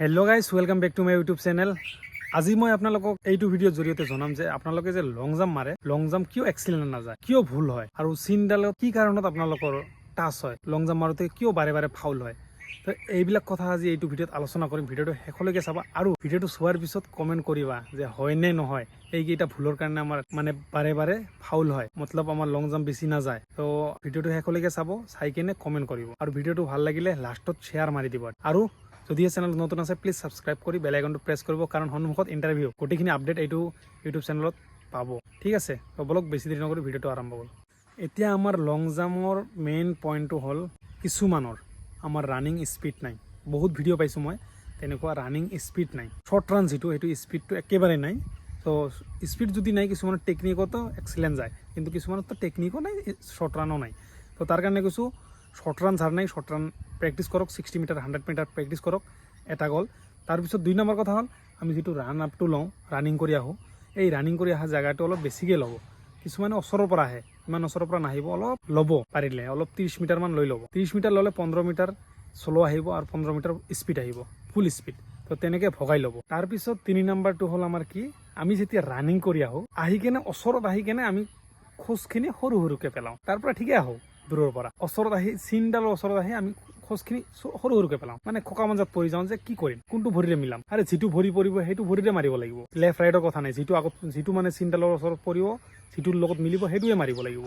Hello' guys welcome back to my YouTube channel. আজি মই আপোনালোকক এইটো ভিডিঅ'ৰ জৰিয়তে জনাম যে আপোনালোকে যে লং জাম্প মাৰে, লং জাম্প কিয় এক্সিলেণ্ট নাযায়, কিয় ভুল হয়, আৰু চিনডালত কি কাৰণত আপোনালোকৰ টাচ হয়, লং জাম্প মাৰোতে কিয় বাৰে বাৰে ফাউল হয়। তো এইবিলাক কথা আজি এইটো ভিডিঅ'ত আলোচনা কৰিম। ভিডিঅ'টো শেষলৈকে চাবা আৰু ভিডিঅ'টো চোৱাৰ পিছত কমেণ্ট কৰিবা যে হয় নে নহয়, এইকেইটা ভুলৰ কাৰণে আমাৰ মানে বাৰে বাৰে ফাউল হয়, মতলব আমাৰ লং জাম্প বেছি নাযায়। তো ভিডিঅ'টো শেষলৈকে চাব, চাই কিনে কমেণ্ট কৰিব আৰু ভিডিঅ'টো ভাল লাগিলে লাষ্টত শ্বেয়াৰ মাৰি দিব। আৰু যদি চেনেল নতুন আছে প্লিজ ছাবস্ক্ৰাইব কৰি বেল আইকনটো প্ৰেছ কৰিব, কাৰণ সন্মুখত ইণ্টাৰভিউ গোটেইখিনি আপডেট এইটো ইউটিউব চেনেলত পাব। ঠিক আছে, তো বলক বেছি দেৰি নকৰি ভিডিঅ'টো আৰম্ভ কৰোঁ। এতিয়া আমাৰ লং জাম্পৰ মেইন পইণ্টটো হ'ল কিছুমানৰ আমাৰ ৰানিং স্পীড নাই। বহুত ভিডিঅ' পাইছোঁ মই তেনেকুৱা ৰানিং স্পীড নাই, শ্বৰ্ট ৰান যিটো সেইটো স্পীডটো একেবাৰে নাই। তো স্পীড যদি নাই, কিছুমানৰ টেকনিকতো এক্সিলেণ্ট যায়, কিন্তু কিছুমানতো টেকনিকো নাই, শ্বৰ্ট ৰানো নাই। তো তাৰ কাৰণে কৈছোঁ শ্বৰ্ট ৰান যাৰ নাই, শ্বৰ্ট ৰান প্ৰেক্টিছ কৰক, 60 মিটাৰ 100 মিটাৰ প্ৰেক্টিছ কৰক, এটা গ'ল। তাৰপিছত 2 নম্বৰ কথা হ'ল আমি যিটো ৰান আপটো লওঁ, ৰানিং কৰি আহোঁ, এই ৰানিং কৰি অহা জেগাটো অলপ বেছিকৈ ল'ব। কিছুমানে ওচৰৰ পৰা আহে, ইমান ওচৰৰ পৰা নাহিব, অলপ ল'ব পাৰিলে অলপ 30 মিটাৰমান লৈ ল'ব। 30 মিটাৰ ল'লে 15 মিটাৰ শ্ল' আহিব আৰু 15 মিটাৰ স্পীড আহিব, ফুল স্পীড। তো তেনেকৈ ভগাই ল'ব। তাৰপিছত 3 নম্বৰটো হ'ল আমাৰ কি, আমি যেতিয়া ৰানিং কৰি আহোঁ, আহি কেনে ওচৰত আহি কেনে আমি খোজখিনি সৰু সৰুকৈ পেলাওঁ। তাৰ পৰা ঠিকে আহোঁ, দূৰৰ পৰা ওচৰত আহি চিনডালৰ ওচৰত আহি আমি খোজখিনি সৰু সৰুকৈ পেলাওঁ, মানে খোকা মঞ্জাত পৰি যাওঁ যে কি কৰিম, কোনটো ভৰিৰে মিলাম। আৰে যিটো ভৰি পৰিব সেইটো ভৰিৰে মাৰিব লাগিব, লেফ্ট ৰাইটৰ কথা নাই। যিটো আগত যিটো মানে চিনডালৰ ওচৰত পৰিব, যিটোৰ লগত মিলিব সেইটোৱে মাৰিব লাগিব।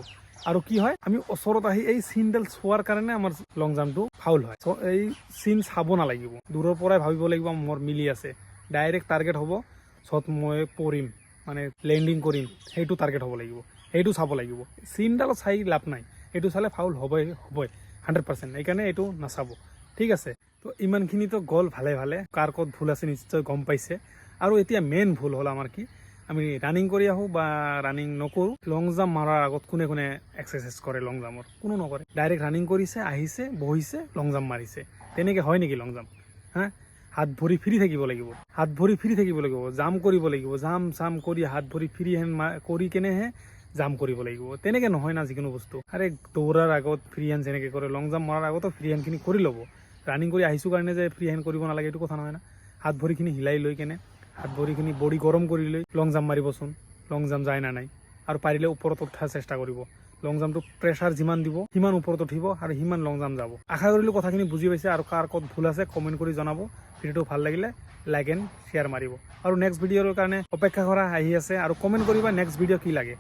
আৰু কি হয়, আমি ওচৰত আহি এই চিনডাল চোৱাৰ কাৰণে আমাৰ লং জাম্পটো ফাউল হয়। চ' এই চিন চাব নালাগিব, দূৰৰ পৰাই ভাবিব লাগিব মোৰ মিলি আছে। ডাইৰেক্ট টাৰ্গেট হ'ব য'ত মই পৰিম, মানে লেণ্ডিং কৰিম, সেইটো টাৰ্গেট হ'ব লাগিব, সেইটো চাব লাগিব। চিনডালত চাই লাভ নাই, এইটো চালে ফাউল হ'বই 100%। সেইকাৰণে এইটো নাচাব। ঠিক আছে, তো ইমানখিনিতো গ'ল ভালে ভালে, কাৰ ক'ত ভুল আছে নিশ্চয় গম পাইছে। আৰু এতিয়া মেইন ভুল হ'ল আমাৰ কি, আমি ৰানিং কৰি আহোঁ বা ৰানিং নকৰোঁ, লং জাম্প মাৰাৰ আগত কোনে কোনে এক্সাৰচাইজ কৰে লং জাম্পৰ, কোনো নকৰে। ডাইৰেক্ট ৰানিং কৰিছে, আহিছে, বহিছে, লং জাম্প মাৰিছে। তেনেকৈ হয় নেকি লং জাম্প? হা, হাত ভৰি ফ্ৰী থাকিব লাগিব, হাত ভৰি ফ্ৰী থাকিব লাগিব, জাম্প কৰিব লাগিব, জাম্প কৰি হাত ভৰি ফ্ৰী হেণ্ড কৰি কেনেহে জাম্প কৰিব লাগিব। তেনেকৈ নহয় না যিকোনো বস্তু। আৰে দৌৰাৰ আগত ফ্ৰী হেণ্ড যেনেকৈ কৰে, লং জাম্প মৰাৰ আগতো ফ্ৰী হেণ্ডখিনি কৰি ল'ব। ৰানিং কৰি আহিছোঁ কাৰণে যে ফ্ৰী হেণ্ড কৰিব নালাগে এইটো কথা নহয় না। হাত ভৰিখিনি হিলাই লৈ কেনে, হাত ভৰিখিনি বডি গৰম কৰি লৈ লং জাম্প মাৰিবচোন, লং জাম্প যায় না নাই। আৰু পাৰিলে ওপৰত উঠাৰ চেষ্টা কৰিব। লং জাম্পটো প্ৰেছাৰ যিমান দিব সিমান ওপৰত উঠিব আৰু সিমান লং জাম্প যাব। আশা কৰিলোঁ কথাখিনি বুজি পাইছে, আৰু কাৰ ক'ত ভুল আছে কমেণ্ট কৰি জনাব। ভিডিঅ'টো ভাল লাগিলে লাইক এণ্ড শ্বেয়াৰ মাৰিব, আৰু নেক্সট ভিডিঅ'ৰ কাৰণে অপেক্ষা কৰা আহি আছে, আৰু কমেণ্ট কৰিবা নেক্সট ভিডিঅ' কি লাগে।